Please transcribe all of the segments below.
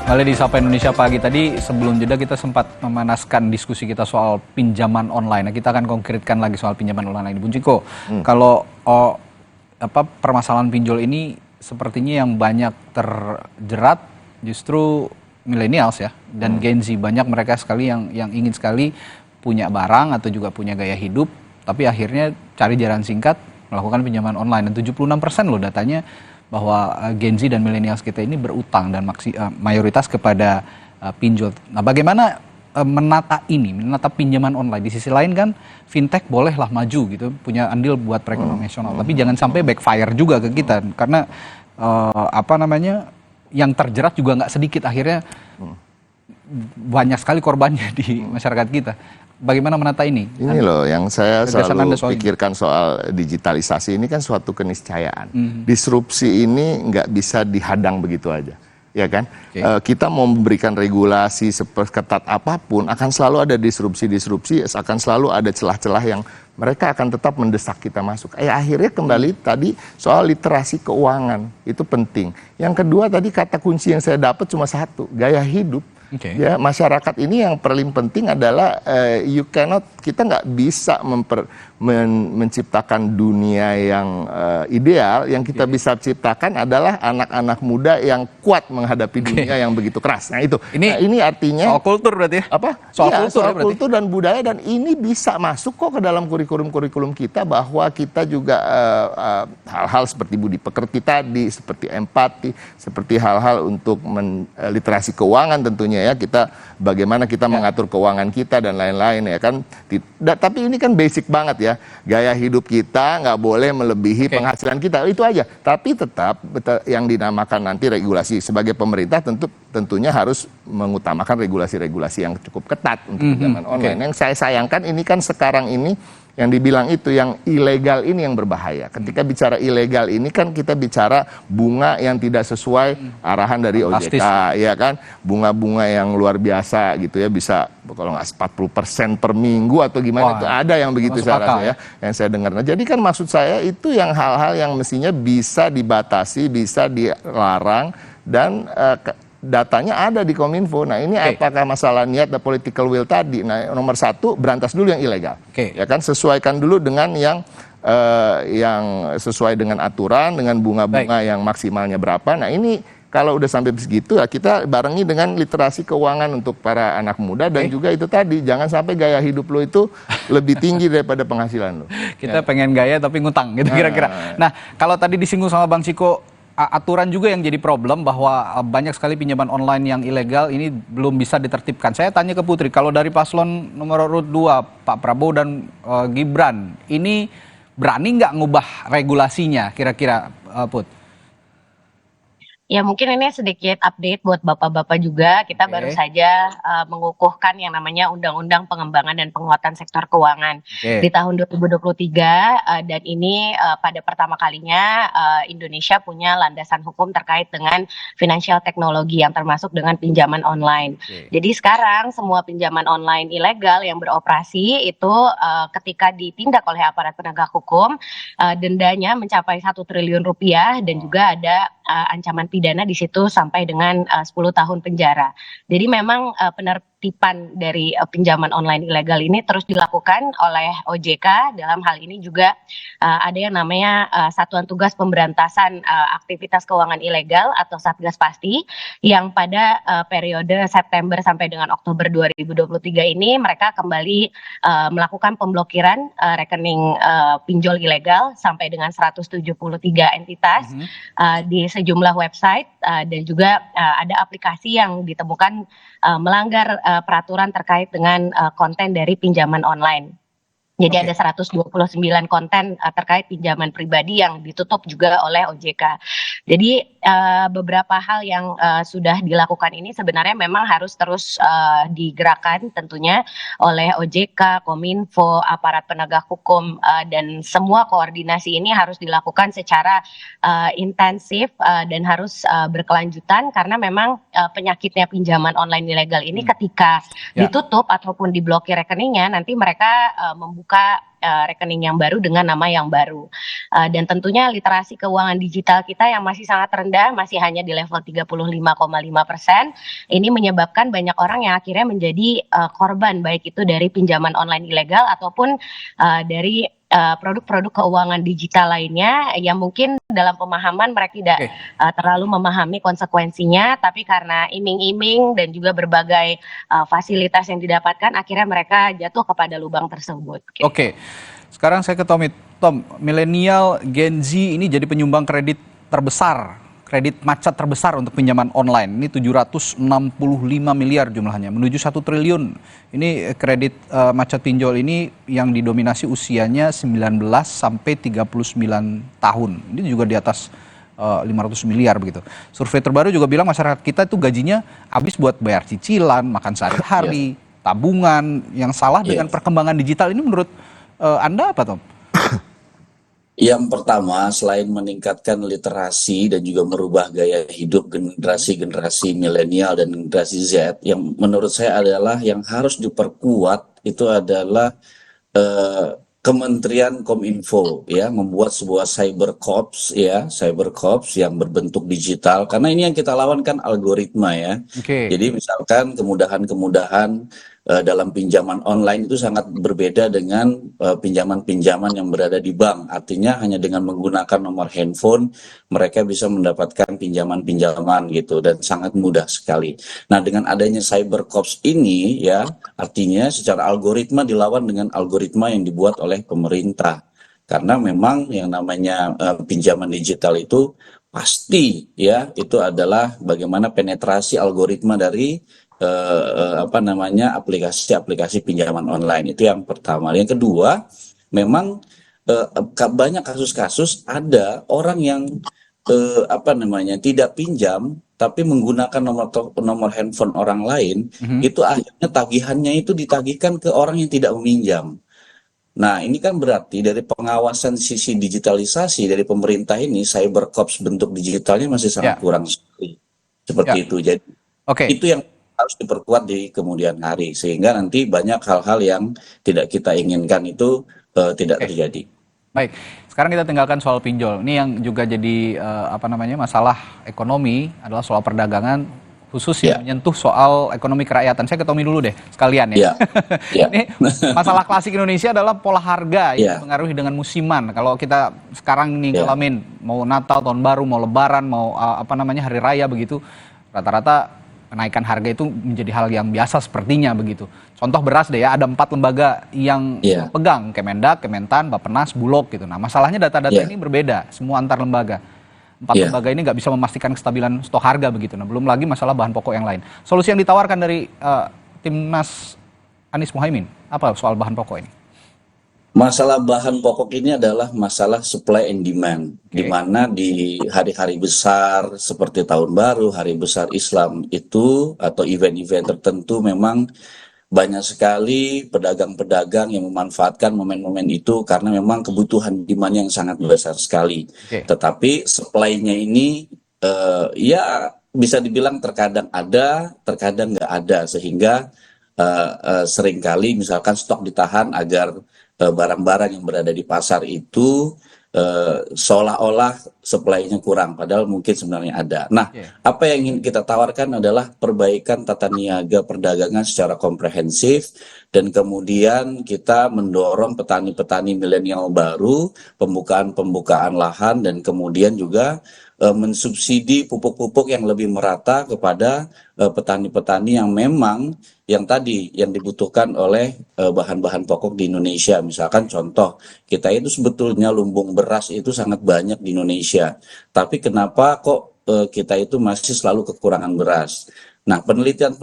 Kembali di Sapa Indonesia Pagi tadi, sebelum jeda kita sempat memanaskan diskusi kita soal pinjaman online. Nah, kita akan konkretkan lagi soal pinjaman online ini. Bung Ciko, kalau permasalahan pinjol ini sepertinya yang banyak terjerat justru millennials ya dan Gen Z. Banyak mereka sekali yang ingin sekali punya barang atau juga punya gaya hidup, tapi akhirnya cari jalan singkat melakukan pinjaman online. Dan 76% loh datanya bahwa Gen Z dan millennials kita ini berutang dan mayoritas kepada pinjol. Nah, bagaimana menata pinjaman online? Di sisi lain kan fintech bolehlah maju gitu, punya andil buat perekonomian nasional. Tapi jangan sampai backfire juga ke kita, karena yang terjerat juga nggak sedikit, akhirnya banyak sekali korbannya di masyarakat kita. Bagaimana menata ini? Ini loh yang saya selalu pikirkan soal digitalisasi ini kan suatu keniscayaan. Disrupsi ini nggak bisa dihadang begitu aja, ya kan? Kita mau memberikan regulasi seketat apapun, akan selalu ada disrupsi, akan selalu ada celah-celah yang mereka akan tetap mendesak kita masuk. Akhirnya kembali tadi soal literasi keuangan, itu penting. Yang kedua tadi kata kunci yang saya dapat cuma satu, gaya hidup. Ya, masyarakat ini yang paling penting adalah kita nggak bisa menciptakan dunia yang ideal. Yang kita bisa ciptakan adalah anak-anak muda yang kuat menghadapi dunia yang begitu keras. Nah itu, ini artinya soal kultur berarti ya? Apa? Soal kultur dan budaya, dan ini bisa masuk kok ke dalam kurikulum kita, bahwa kita juga hal-hal seperti budi pekerti tadi, seperti empati, seperti hal-hal untuk literasi keuangan tentunya ya, bagaimana kita mengatur keuangan kita dan lain-lain ya kan. Tapi ini kan basic banget ya, gaya hidup kita nggak boleh melebihi penghasilan kita, itu aja. Tapi tetap yang dinamakan nanti regulasi sebagai pemerintah tentunya harus mengutamakan regulasi-regulasi yang cukup ketat untuk pinjaman online. Yang saya sayangkan ini kan sekarang ini yang dibilang itu yang ilegal ini yang berbahaya. Ketika bicara ilegal ini kan kita bicara bunga yang tidak sesuai arahan dari OJK, ya kan? Bunga-bunga yang luar biasa gitu ya, bisa kalau nggak 40% per minggu atau gimana. Itu ada yang begitu saya rasa ya, yang saya dengar. Nah, jadi kan maksud saya itu yang hal-hal yang mestinya bisa dibatasi, bisa dilarang, dan datanya ada di Kominfo. Nah ini apakah masalah niat dan political will tadi? Nah nomor satu, berantas dulu yang ilegal, ya kan, sesuaikan dulu dengan yang sesuai dengan aturan, dengan bunga-bunga yang maksimalnya berapa. Nah ini kalau udah sampai segitu ya kita barengi dengan literasi keuangan untuk para anak muda, dan juga itu tadi, jangan sampai gaya hidup lo itu lebih tinggi daripada penghasilan lo. Kita pengen gaya tapi ngutang gitu kira-kira. Nah kalau tadi disinggung sama Bang Ciko, aturan juga yang jadi problem bahwa banyak sekali pinjaman online yang ilegal ini belum bisa ditertibkan. Saya tanya ke Putri, kalau dari paslon nomor urut 2, Pak Prabowo dan Gibran, ini berani nggak ngubah regulasinya kira-kira, Put? Ya mungkin ini sedikit update buat bapak-bapak juga. Kita baru saja mengukuhkan yang namanya Undang-Undang Pengembangan dan Penguatan Sektor Keuangan di tahun 2023, dan ini pada pertama kalinya Indonesia punya landasan hukum terkait dengan financial teknologi yang termasuk dengan pinjaman online. Jadi sekarang semua pinjaman online ilegal yang beroperasi itu ketika ditindak oleh aparat penegak hukum, dendanya mencapai 1 triliun rupiah, dan juga ada ancaman pidana di situ sampai dengan 10 tahun penjara. Jadi memang penertiban dari pinjaman online ilegal ini terus dilakukan oleh OJK. Dalam hal ini juga ada yang namanya Satuan Tugas Pemberantasan Aktivitas Keuangan Ilegal atau Satgas Pasti, yang pada periode September sampai dengan Oktober 2023 ini mereka kembali melakukan pemblokiran rekening pinjol ilegal sampai dengan 173 entitas di sejumlah website, dan juga ada aplikasi yang ditemukan melanggar peraturan terkait dengan konten dari pinjaman online. Jadi ada 129 konten terkait pinjaman pribadi yang ditutup juga oleh OJK. Jadi beberapa hal yang sudah dilakukan ini sebenarnya memang harus terus digerakkan tentunya oleh OJK, Kominfo, aparat penegak hukum, dan semua koordinasi ini harus dilakukan secara intensif dan harus berkelanjutan, karena memang penyakitnya pinjaman online ilegal ini ketika ditutup ataupun diblokir rekeningnya, nanti mereka membuka membuka rekening yang baru dengan nama yang baru. Dan tentunya literasi keuangan digital kita yang masih sangat rendah, masih hanya di level 35,5%. Ini menyebabkan banyak orang yang akhirnya menjadi korban, baik itu dari pinjaman online ilegal ataupun dari produk-produk keuangan digital lainnya yang mungkin dalam pemahaman mereka tidak terlalu memahami konsekuensinya, tapi karena iming-iming dan juga berbagai fasilitas yang didapatkan, akhirnya mereka jatuh kepada lubang tersebut. Oke, sekarang saya ke Tommy. Tom, milenial Gen Z ini jadi penyumbang kredit terbesar, kredit macet terbesar untuk pinjaman online. Ini 765 miliar jumlahnya, menuju 1 triliun. Ini kredit macet pinjol ini yang didominasi usianya 19 sampai 39 tahun. Ini juga di atas 500 miliar begitu. Survei terbaru juga bilang masyarakat kita itu gajinya habis buat bayar cicilan, makan sehari-hari, tabungan. Yang salah dengan perkembangan digital ini menurut Anda apa, Tom? Yang pertama, selain meningkatkan literasi dan juga merubah gaya hidup generasi-generasi milenial dan generasi Z, yang menurut saya adalah yang harus diperkuat itu adalah Kementerian Kominfo ya, membuat sebuah cyber corps yang berbentuk digital, karena ini yang kita lawan kan algoritma ya. Jadi misalkan kemudahan-kemudahan dalam pinjaman online itu sangat berbeda dengan pinjaman-pinjaman yang berada di bank. Artinya hanya dengan menggunakan nomor handphone mereka bisa mendapatkan pinjaman-pinjaman gitu, dan sangat mudah sekali. Nah, dengan adanya cyber corps ini ya, artinya secara algoritma dilawan dengan algoritma yang dibuat oleh pemerintah. Karena memang yang namanya pinjaman digital itu pasti ya, itu adalah bagaimana penetrasi algoritma dari aplikasi-aplikasi pinjaman online. Itu yang pertama. Yang kedua, memang banyak kasus-kasus ada orang yang tidak pinjam tapi menggunakan nomor handphone orang lain, itu akhirnya tagihannya itu ditagihkan ke orang yang tidak meminjam. Nah, ini kan berarti dari pengawasan sisi digitalisasi dari pemerintah ini, cyber corps bentuk digitalnya masih sangat kurang sekali. Seperti itu. Jadi itu yang harus diperkuat di kemudian hari, sehingga nanti banyak hal-hal yang tidak kita inginkan itu tidak terjadi. Baik, sekarang kita tinggalkan soal pinjol. Ini yang juga jadi masalah ekonomi adalah soal perdagangan, khusus yang menyentuh soal ekonomi kerakyatan. Saya ke Tommy dulu deh sekalian ya. Ini masalah klasik Indonesia adalah pola harga yang dipengaruhi dengan musiman. Kalau kita sekarang nih ngalamin mau Natal, tahun baru, mau Lebaran, mau hari raya begitu, rata-rata kenaikan harga itu menjadi hal yang biasa sepertinya begitu. Contoh beras deh ya, ada 4 lembaga yang pegang, Kemendak, Kementan, Bappenas, Bulog gitu. Nah, masalahnya data-data ini berbeda, semua antar lembaga. 4 lembaga ini nggak bisa memastikan kestabilan stok harga begitu. Nah, belum lagi masalah bahan pokok yang lain. Solusi yang ditawarkan dari Timnas Anies Mohaimin, apa soal bahan pokok ini? Masalah bahan pokok ini adalah masalah supply and demand, di mana di hari-hari besar seperti Tahun Baru, Hari Besar Islam itu, atau event-event tertentu, memang banyak sekali pedagang-pedagang yang memanfaatkan momen-momen itu karena memang kebutuhan demand yang sangat besar sekali. Tetapi supply-nya ini bisa dibilang terkadang ada, terkadang nggak ada, sehingga seringkali misalkan stok ditahan agar barang-barang yang berada di pasar itu seolah-olah supply-nya kurang, padahal mungkin sebenarnya ada. Nah, apa yang ingin kita tawarkan adalah perbaikan tata niaga perdagangan secara komprehensif, dan kemudian kita mendorong petani-petani milenial baru, pembukaan lahan, dan kemudian juga mensubsidi pupuk-pupuk yang lebih merata kepada petani-petani yang memang yang dibutuhkan oleh bahan-bahan pokok di Indonesia. Misalkan contoh, kita itu sebetulnya lumbung beras itu sangat banyak di Indonesia, tapi kenapa kok kita itu masih selalu kekurangan beras? Nah, penelitian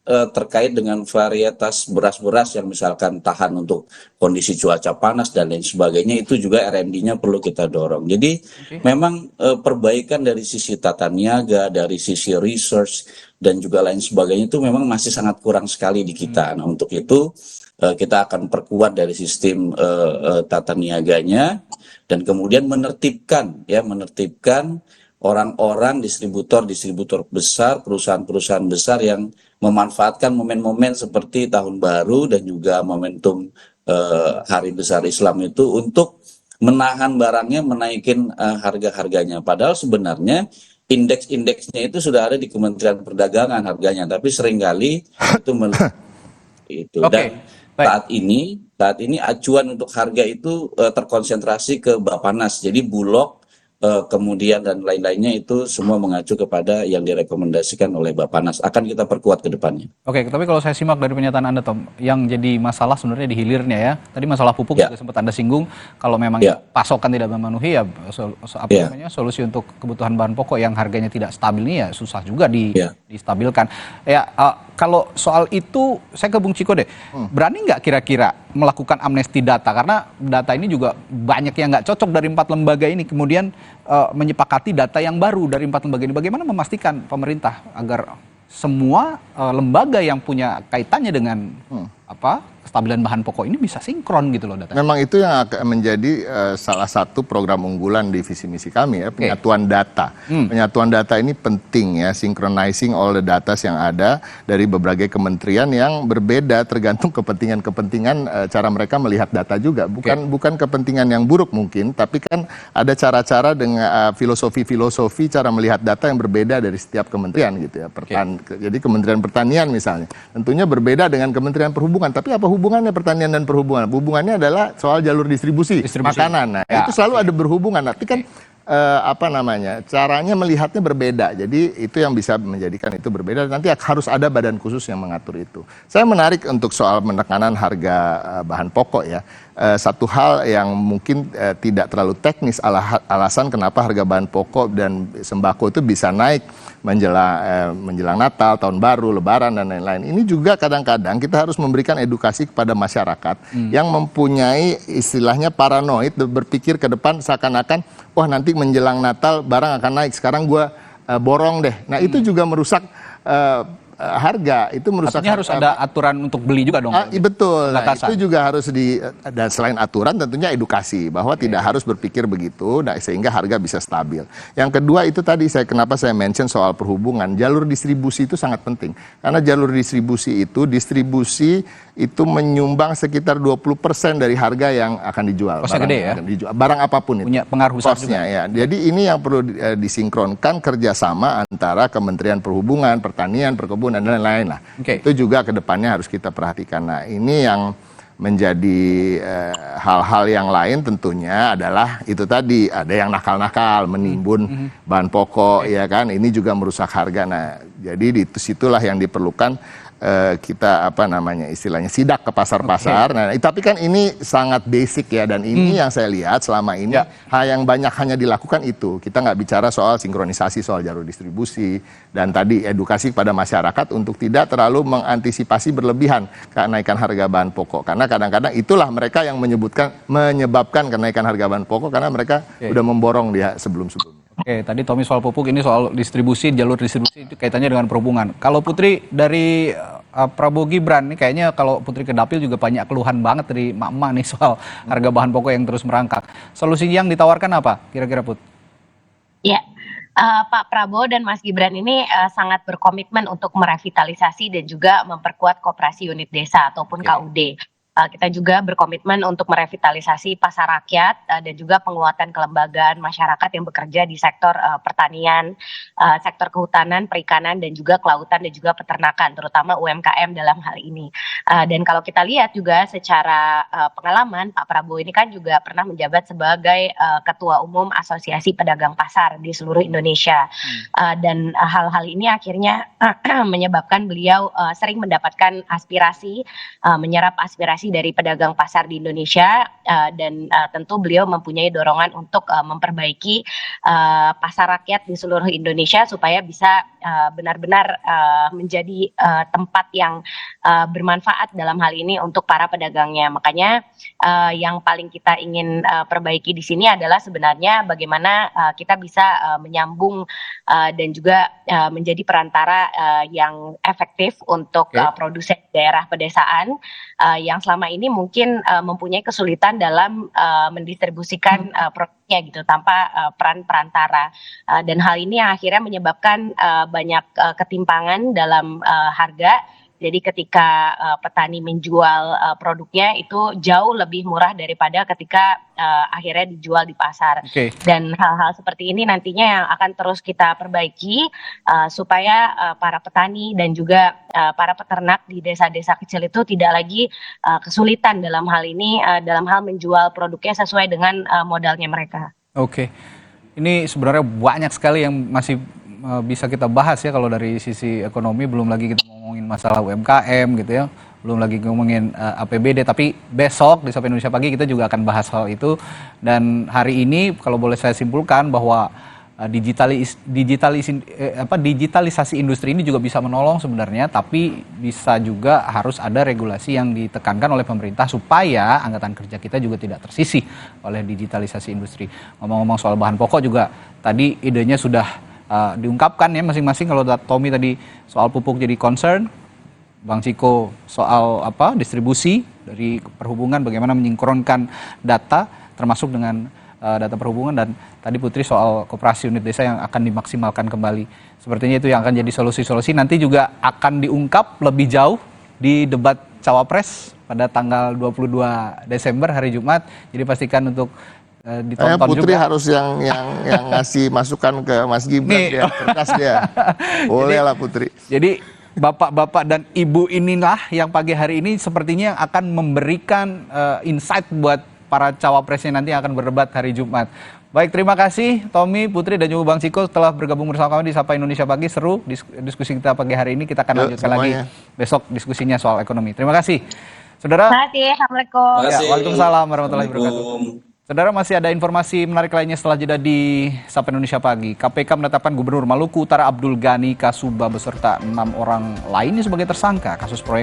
terkait dengan varietas beras-beras yang misalkan tahan untuk kondisi cuaca panas dan lain sebagainya, itu juga R&D-nya perlu kita dorong. Jadi memang perbaikan dari sisi tata niaga, dari sisi research dan juga lain sebagainya itu memang masih sangat kurang sekali di kita. Nah, untuk itu kita akan perkuat dari sistem tata niaganya, dan kemudian menertibkan orang-orang distributor besar, perusahaan-perusahaan besar yang memanfaatkan momen-momen seperti Tahun Baru dan juga momentum hari besar Islam itu untuk menahan barangnya, menaikin harga-harganya. Padahal sebenarnya indeks-indeksnya itu sudah ada di Kementerian Perdagangan harganya, tapi seringkali itu itu. Oke, Dan baik. saat ini acuan untuk harga itu terkonsentrasi ke Bapanas. Jadi Bulog kemudian dan lain-lainnya itu semua mengacu kepada yang direkomendasikan oleh Bapanas. Akan kita perkuat ke depannya. Oke, tapi kalau saya simak dari pernyataan Anda, Tom, yang jadi masalah sebenarnya di hilirnya ya. Tadi masalah pupuk juga sempat Anda singgung. Kalau memang pasokan tidak memenuhi ya solusi untuk kebutuhan bahan pokok yang harganya tidak stabil ini ya susah juga distabilkan. Ya, kalau soal itu saya ke Bung Ciko deh. Berani nggak kira-kira melakukan amnesti data? Karena data ini juga banyak yang nggak cocok dari 4 lembaga ini. Kemudian menyepakati data yang baru dari 4 lembaga ini. Bagaimana memastikan pemerintah agar semua lembaga yang punya kaitannya dengan kestabilan bahan pokok ini bisa sinkron gitu loh datanya. Memang itu yang akan menjadi salah satu program unggulan di visi misi kami ya, penyatuan data. Penyatuan data ini penting ya, synchronizing all the data yang ada dari berbagai kementerian yang berbeda tergantung kepentingan-kepentingan cara mereka melihat data juga. Bukan kepentingan yang buruk mungkin, tapi kan ada cara-cara dengan filosofi-filosofi cara melihat data yang berbeda dari setiap kementerian gitu ya. Jadi Kementerian Pertanian misalnya, tentunya berbeda dengan Kementerian Perhubungan, tapi apa hubungannya pertanian dan perhubungan? Hubungannya adalah soal jalur distribusi. Makanan. Nah, itu selalu ada berhubungan. Tapi kan caranya melihatnya berbeda. Jadi itu yang bisa menjadikan itu berbeda. Nanti harus ada badan khusus yang mengatur itu. Saya menarik untuk soal penekanan harga bahan pokok ya. Satu hal yang mungkin tidak terlalu teknis alasan kenapa harga bahan pokok dan sembako itu bisa naik menjelang Natal, Tahun Baru, Lebaran dan lain-lain. Ini juga kadang-kadang kita harus memberikan edukasi kepada masyarakat yang mempunyai istilahnya paranoid, berpikir ke depan seakan-akan wah nanti menjelang Natal barang akan naik, sekarang gue borong deh. Nah itu juga merusak harga, itu merusak. Artinya harus ada aturan untuk beli juga dong. Betul. Nah, itu juga harus dan selain aturan tentunya edukasi bahwa tidak harus berpikir begitu, sehingga harga bisa stabil. Yang kedua itu tadi kenapa saya mention soal perhubungan, jalur distribusi itu sangat penting. Karena jalur distribusi itu menyumbang sekitar 20% dari harga yang akan dijual. Gede ya? Barang apapun itu. Punya pengaruh besar juga. Ya. Jadi ini yang perlu disinkronkan kerjasama antara Kementerian Perhubungan, Pertanian, Perkebunan dan lain-lain lah. Itu juga kedepannya harus kita perhatikan. Nah ini yang menjadi hal-hal yang lain tentunya adalah itu tadi ada yang nakal-nakal menimbun bahan pokok ya kan. Ini juga merusak harga. Nah jadi di situlah yang diperlukan kita istilahnya sidak ke pasar-pasar. Nah, tapi kan ini sangat basic ya, dan ini yang saya lihat selama ini hal yang banyak hanya dilakukan itu. Kita nggak bicara soal sinkronisasi soal jalur distribusi dan tadi edukasi kepada masyarakat untuk tidak terlalu mengantisipasi berlebihan kenaikan harga bahan pokok. Karena kadang-kadang itulah mereka yang menyebabkan kenaikan harga bahan pokok karena mereka udah memborong dia sebelum-sebelumnya. Oke, tadi Tommy soal pupuk, ini soal distribusi, jalur distribusi itu kaitannya dengan perhubungan. Kalau Putri dari Prabowo Gibran, nih kayaknya kalau Putri ke Dapil juga banyak keluhan banget dari emak-emak nih soal harga bahan pokok yang terus merangkak. Solusi yang ditawarkan apa kira-kira Put? Ya, Pak Prabowo dan Mas Gibran ini sangat berkomitmen untuk merevitalisasi dan juga memperkuat koperasi unit desa ataupun KUD. Kita juga berkomitmen untuk merevitalisasi pasar rakyat dan juga penguatan kelembagaan masyarakat yang bekerja di sektor pertanian, sektor kehutanan, perikanan, dan juga kelautan dan juga peternakan, terutama UMKM dalam hal ini. Dan kalau kita lihat juga secara pengalaman, Pak Prabowo ini kan juga pernah menjabat sebagai Ketua Umum Asosiasi Pedagang Pasar di seluruh Indonesia. Dan hal-hal ini akhirnya menyebabkan beliau sering mendapatkan aspirasi, menyerap aspirasi dari pedagang pasar di Indonesia, dan tentu beliau mempunyai dorongan untuk memperbaiki pasar rakyat di seluruh Indonesia supaya bisa benar-benar menjadi tempat yang bermanfaat dalam hal ini untuk para pedagangnya. Makanya yang paling kita ingin perbaiki di sini adalah sebenarnya bagaimana kita bisa menyambung dan juga menjadi perantara yang efektif untuk produsen daerah pedesaan yang selama ini mungkin mempunyai kesulitan dalam mendistribusikan produknya gitu tanpa peran perantara, dan hal ini yang akhirnya menyebabkan banyak ketimpangan dalam harga Jadi ketika petani menjual produknya itu jauh lebih murah daripada ketika akhirnya dijual di pasar. Dan hal-hal seperti ini nantinya yang akan terus kita perbaiki supaya para petani dan juga para peternak di desa-desa kecil itu tidak lagi kesulitan dalam hal ini, dalam hal menjual produknya sesuai dengan modalnya mereka. Ini sebenarnya banyak sekali yang masih bisa kita bahas ya kalau dari sisi ekonomi, belum lagi kita ngomongin masalah UMKM gitu ya, belum lagi ngomongin APBD, tapi besok di Sapa Indonesia Pagi kita juga akan bahas hal itu. Dan hari ini kalau boleh saya simpulkan bahwa digitalisasi industri ini juga bisa menolong sebenarnya, tapi bisa juga harus ada regulasi yang ditekankan oleh pemerintah supaya angkatan kerja kita juga tidak tersisih oleh digitalisasi industri. Ngomong-ngomong soal bahan pokok juga tadi idenya sudah diungkapkan ya masing-masing. Kalau Tommy tadi soal pupuk jadi concern, Bang Ciko soal distribusi dari perhubungan, bagaimana menyinkronkan data termasuk dengan data perhubungan, dan tadi Putri soal koperasi unit desa yang akan dimaksimalkan kembali. Sepertinya itu yang akan jadi solusi-solusi, nanti juga akan diungkap lebih jauh di debat Cawapres pada tanggal 22 Desember hari Jumat. Jadi pastikan untuk ditonton Putri juga. Harus yang ngasih masukan ke Mas Gibran, dia cerdas dia. Boleh lah Putri. Jadi bapak-bapak dan ibu inilah yang pagi hari ini sepertinya akan memberikan insight buat para cawapresnya nanti yang akan berdebat hari Jumat. Baik, terima kasih Tommy, Putri, dan juga Bang Ciko telah bergabung bersama kami di Sapa Indonesia Pagi. Seru diskusi kita pagi hari ini. Kita akan lanjutkan lagi besok diskusinya soal ekonomi. Terima kasih. Saudara. Terima kasih. Assalamualaikum. Waalaikumsalam warahmatullahi wabarakatuh. Saudara, masih ada informasi menarik lainnya setelah jeda di Sapa Indonesia Pagi. KPK menetapkan Gubernur Maluku Utara Abdul Ghani Kasuba beserta 6 orang lainnya sebagai tersangka kasus proyek